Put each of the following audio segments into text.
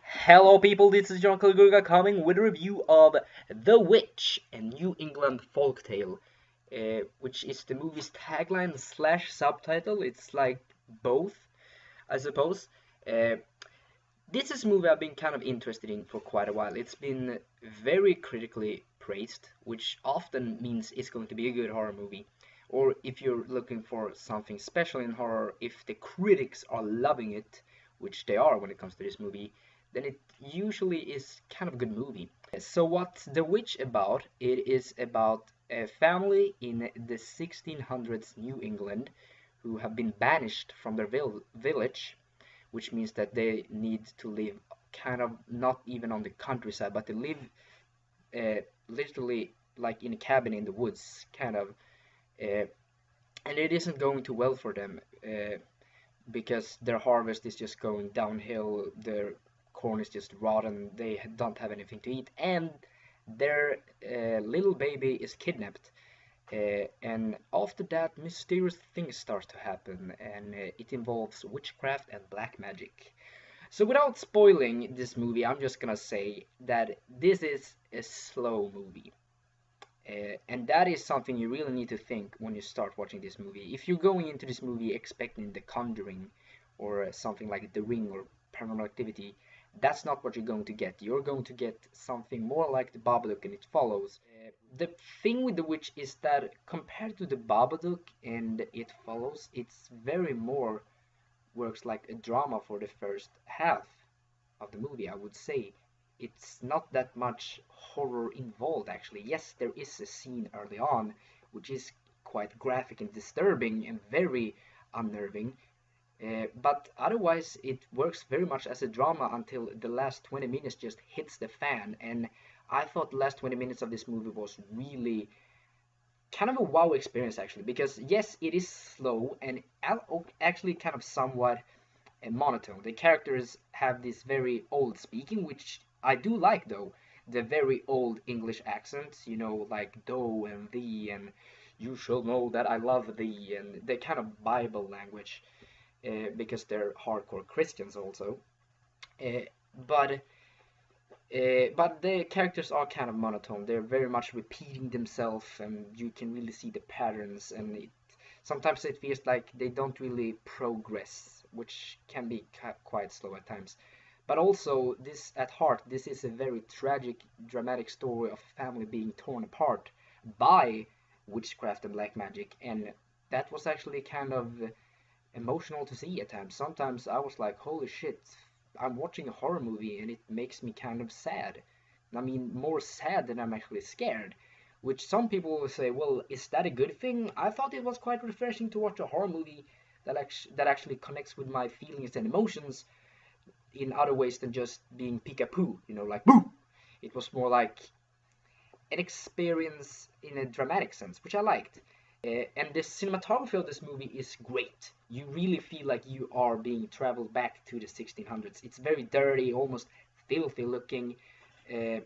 Hello people, this is John Kalgurga coming with a review of The Witch, a New England folktale, which is the movie's tagline slash subtitle. It's like both, I suppose. Uh, this is a movie I've been kind of interested in for quite a while. It's been very critically praised, which often means it's going to be a good horror movie. Or if you're looking for something special in horror, if the critics are loving it, which they are when it comes to this movie, then it usually is kind of a good movie. So what's The Witch about? It is about a family in the 1600s New England who have been banished from their village, which means that they need to live kind of not even on the countryside, but they live literally like in a cabin in the woods, kind of. Uh, and it isn't going too well for them because their harvest is just going downhill, their corn is just rotten, they don't have anything to eat, and their little baby is kidnapped. And after that, mysterious things start to happen, and it involves witchcraft and black magic. So without spoiling this movie, I'm just gonna say that this is a slow movie. And that is something you really need to think when you start watching this movie. If you're going into this movie expecting The Conjuring or something like The Ring or Paranormal Activity, that's not what you're going to get. You're going to get something more like The Babadook and It Follows. The thing with The Witch is that compared to The Babadook and It Follows, it's very more works like a drama for the first half of the movie, I would say. It's not that much horror involved, actually. Yes, there is a scene early on which is quite graphic and disturbing and very unnerving, but otherwise it works very much as a drama until the last 20 minutes just hits the fan. And I thought the last 20 minutes of this movie was really kind of a wow experience, actually, because yes, it is slow and actually kind of somewhat monotone. The characters have this very old speaking, which I do like though. The very old English accents, you know, like "do" and "thee" and "you shall know that I love thee," and the kind of Bible language, because they're hardcore Christians also. Uh, but but the characters are kind of monotone. They're very much repeating themselves, and you can really see the patterns. And sometimes it feels like they don't really progress, which can be quite slow at times. But also, this at heart, this is a very tragic, dramatic story of a family being torn apart by witchcraft and black magic, and that was actually kind of emotional to see at times. Sometimes I was like, holy shit, I'm watching a horror movie and it makes me kind of sad. I mean, more sad than I'm actually scared. Which some people will say, well, is that a good thing? I thought it was quite refreshing to watch a horror movie that actually connects with my feelings and emotions in other ways than just being peek-a-poo, you know, like boo. It was more like an experience in a dramatic sense, which I liked. And the cinematography of this movie is great. You really feel like you are being traveled back to the 1600s. It's very dirty, almost filthy looking. Uh,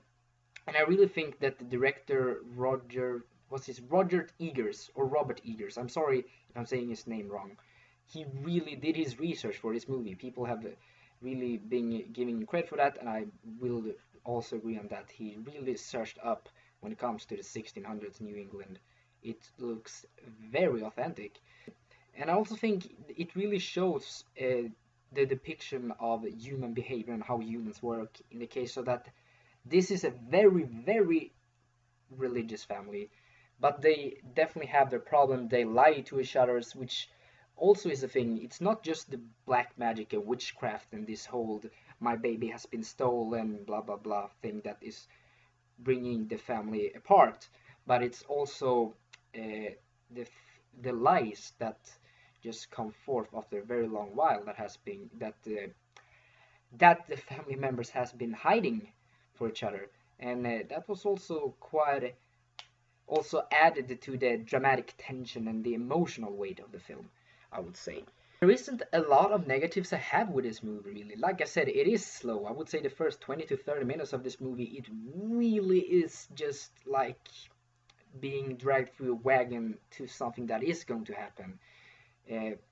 and I really think that the director, Roger Egers, or Robert Egers, I'm sorry if I'm saying his name wrong. He really did his research for this movie. People have really been giving him credit for that, and I will also agree on that. He really searched up when it comes to the 1600s New England. It looks very authentic, and I also think it really shows the depiction of human behavior and how humans work in the case of that this is a very, very religious family, but they definitely have their problem. They lie to each other, which also is a thing. It's not just the black magic and witchcraft and this whole "my baby has been stolen" blah blah blah thing that is bringing the family apart, but it's also the the lies that just come forth after a very long while that has been that the family members has been hiding for each other, and that was also quite also added to the dramatic tension and the emotional weight of the film, I would say. There isn't a lot of negatives I have with this movie, really. Like I said, it is slow. I would say the first 20 to 30 minutes of this movie, it really is just like being dragged through a wagon to something that is going to happen.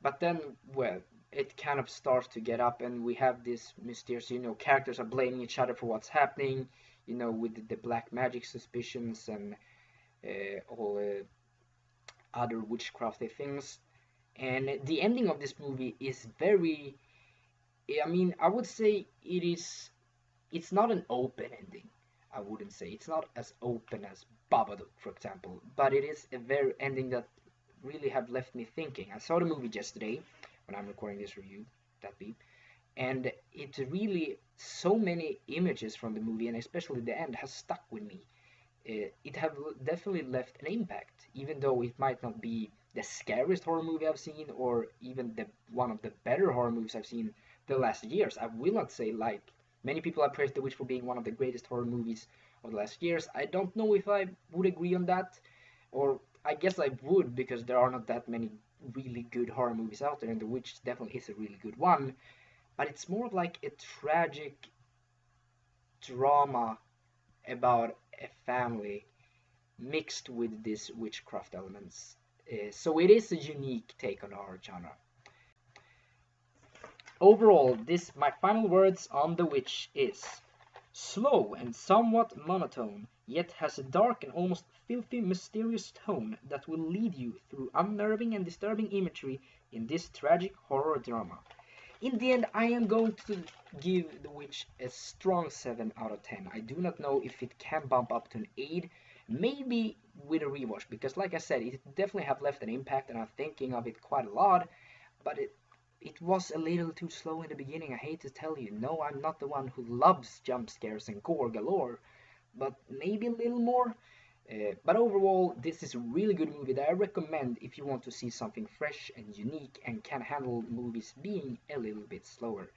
But then, well, it kind of starts to get up, and we have this mysterious, characters are blaming each other for what's happening, with the black magic suspicions and all other witchcrafty things. And the ending of this movie is very, I mean, I would say it's not an open ending. I wouldn't say it's not as open as Babadook, for example, but it is a very ending that really have left me thinking. I saw the movie yesterday when I'm recording this review, that be, and it really, so many images from the movie and especially the end has stuck with me. It have definitely left an impact, even though it might not be the scariest horror movie I've seen, or even the one of the better horror movies I've seen the last years. I will not say, like many people have praised The Witch for being one of the greatest horror movies of the last years. I don't know if I would agree on that, or I guess I would, because there are not that many really good horror movies out there, and The Witch definitely is a really good one. But it's more of like a tragic drama about a family mixed with these witchcraft elements. So it is a unique take on the horror genre. Overall, my final words on The Witch is slow and somewhat monotone, yet has a dark and almost filthy mysterious tone that will lead you through unnerving and disturbing imagery in this tragic horror drama. In the end, I am going to give The Witch a strong 7 out of 10. I do not know if it can bump up to an 8, maybe with a rewatch, because like I said, it definitely have left an impact and I'm thinking of it quite a lot, but it was a little too slow in the beginning. I hate to tell you, no, I'm not the one who loves jump scares and gore galore, but maybe a little more. But overall, this is a really good movie that I recommend if you want to see something fresh and unique and can handle movies being a little bit slower.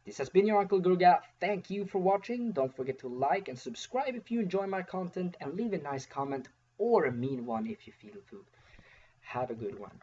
This has been your Uncle Gurga. Thank you for watching. Don't forget to like and subscribe if you enjoy my content, and leave a nice comment or a mean one if you feel to. Have a good one.